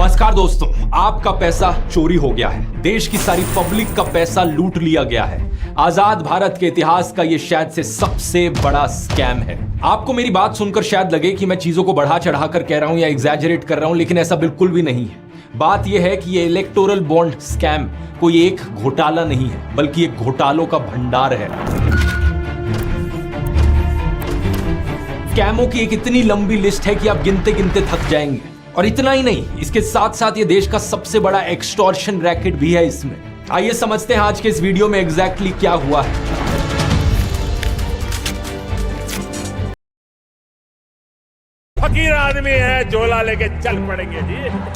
नमस्कार दोस्तों, आपका पैसा चोरी हो गया है। देश की सारी पब्लिक का पैसा लूट लिया गया है। आजाद भारत के इतिहास का ये शायद से सबसे बड़ा स्कैम है। आपको मेरी बात सुनकर शायद लगे कि मैं चीजों को बढ़ा चढ़ाकर कह रहा हूं या एग्जैजरेट कर रहा हूं, लेकिन ऐसा बिल्कुल भी नहीं है। बात यह है कि ये इलेक्टोरल बॉन्ड स्कैम कोई एक घोटाला नहीं है, बल्कि एक घोटालों का भंडार है। स्कैमों की एक इतनी लंबी लिस्ट है कि आप गिनते गिनते थक जाएंगे। और इतना ही नहीं, इसके साथ साथ ये देश का सबसे बड़ा एक्सटॉर्शन रैकेट भी है इसमें। आइए समझते हैं आज के इस वीडियो में एग्जैक्टली क्या हुआ है। फकीर आदमी है, झोला लेके चल पड़ेंगे जी।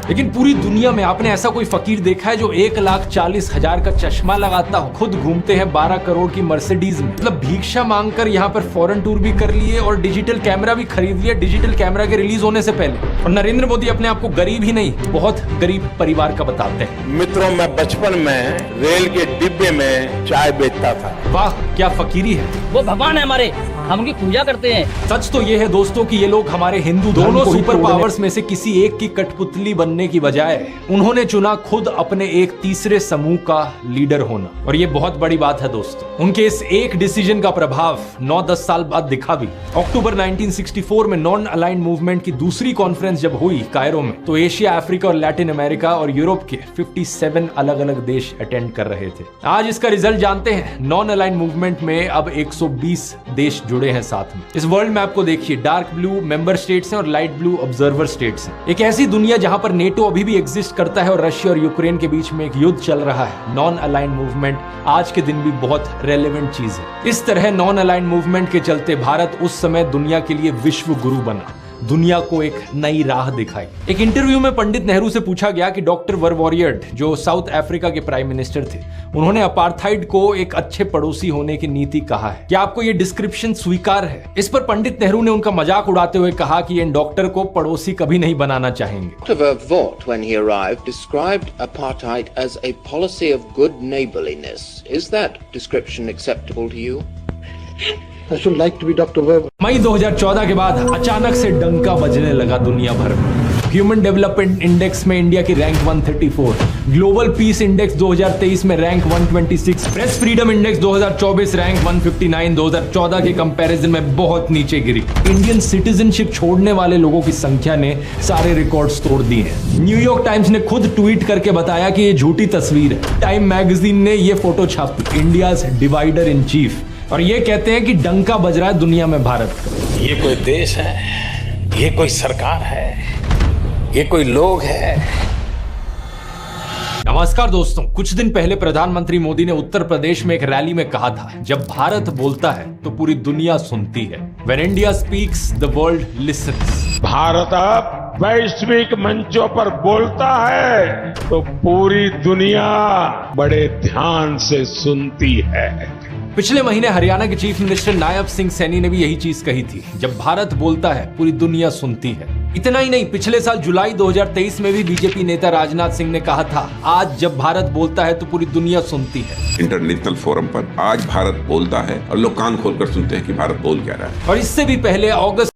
लेकिन पूरी दुनिया में आपने ऐसा कोई फकीर देखा है जो 1,40,000 का चश्मा लगाता हो, खुद घूमते हैं 12 करोड़ की मर्सिडीज में, मतलब भिक्षा मांगकर यहाँ पर फॉरेन टूर भी कर लिए और डिजिटल कैमरा भी खरीद लिया डिजिटल कैमरा के रिलीज होने से पहले। और नरेंद्र मोदी अपने आप को गरीब ही नहीं, बहुत गरीब परिवार का बताते हैं। मित्रों, मैं बचपन में रेल के डिब्बे में चाय बेचता था। वाह, क्या फकीरी है। वो भगवान है हमारे, हम उनकी पूजा करते हैं। सच तो ये है दोस्तों कि ये लोग हमारे हिंदू दोनों सुपर पावर्स में से किसी एक की कठपुतली बनने की बजाय उन्होंने चुना खुद अपने एक तीसरे समूह का लीडर होना। और ये बहुत बड़ी बात है दोस्तों। उनके इस एक डिसीजन का प्रभाव 9-10 साल बाद दिखा भी। अक्टूबर 1964 में नॉन अलाइंड मूवमेंट की दूसरी कॉन्फ्रेंस जब हुई कायरो में, तो एशिया, अफ्रीका और लैटिन अमेरिका और यूरोप के 57 अलग अलग देश अटेंड कर रहे थे। आज इसका रिजल्ट जानते हैं। नॉन अलाइंड मूवमेंट में अब 120 देश जुड़े हैं साथ में। इस वर्ल्ड मैप को देखिए, डार्क ब्लू मेंबर स्टेट्स हैं और लाइट ब्लू ऑब्जर्वर स्टेट्स हैं। एक ऐसी दुनिया जहां पर नेटो अभी भी एग्जिस्ट करता है और रशिया और यूक्रेन के बीच में एक युद्ध चल रहा है। नॉन अलाइंड मूवमेंट आज के दिन भी बहुत रेलेवेंट चीज है। इस तरह नॉन अलाइंड मूवमेंट के चलते भारत उस समय दुनिया के लिए विश्व गुरु बना, दुनिया को एक नई राह दिखाई। एक इंटरव्यू में पंडित नेहरू से पूछा गया कि डॉक्टर वर्वोरियड, जो साउथ अफ्रीका के प्राइम मिनिस्टर थे, उन्होंने अपार्थाइड को एक अच्छे पड़ोसी होने की नीति कहा है। क्या आपको ये डिस्क्रिप्शन स्वीकार है? इस पर पंडित नेहरू ने उनका मजाक उड़ाते हुए कहा कि इन डॉक्टर को पड़ोसी कभी नहीं बनाना चाहेंगे। Dr. Verwoerd, when he arrived, described apartheid as a policy of good neighborliness. Is that description acceptable to you? I should like to be Dr. Verwoerd. मई 2014 के बाद अचानक से डंका बजने लगा दुनिया भर में। ह्यूमन डेवलपमेंट इंडेक्स में इंडिया की रैंक 134, ग्लोबल पीस इंडेक्स 2023 में rank 126, press freedom index 2024 rank 159 2014 के कंपैरिजन में बहुत नीचे गिरी। इंडियन सिटीजनशिप छोड़ने वाले लोगों की संख्या ने सारे रिकॉर्ड्स तोड़ दिए हैं। न्यूयॉर्क टाइम्स ने खुद ट्वीट करके बताया कि ये झूठी तस्वीर है। टाइम मैगजीन ने ये फोटो छापी, इंडियाज डिवाइडर इन चीफ, और ये कहते हैं कि डंका बज रहा है दुनिया में भारत का। ये कोई देश है, ये कोई सरकार है, ये कोई लोग है। नमस्कार दोस्तों, कुछ दिन पहले प्रधानमंत्री मोदी ने उत्तर प्रदेश में एक रैली में कहा था, जब भारत बोलता है तो पूरी दुनिया सुनती है। When India speaks, the world listens. Bharat अब वैश्विक मंचों पर बोलता है तो पूरी दुनिया बड़े ध्यान से सुनती है। पिछले महीने हरियाणा के चीफ मिनिस्टर नायब सिंह सैनी ने भी यही चीज कही थी, जब भारत बोलता है पूरी दुनिया सुनती है। इतना ही नहीं, पिछले साल जुलाई 2023 में भी बीजेपी नेता राजनाथ सिंह ने कहा था, आज जब भारत बोलता है तो पूरी दुनिया सुनती है। इंटरनेशनल फोरम पर आज भारत बोलता है और लोग कान खोलकर सुनते हैं कि भारत बोल क्या रहा है। और इससे भी पहले अगस्त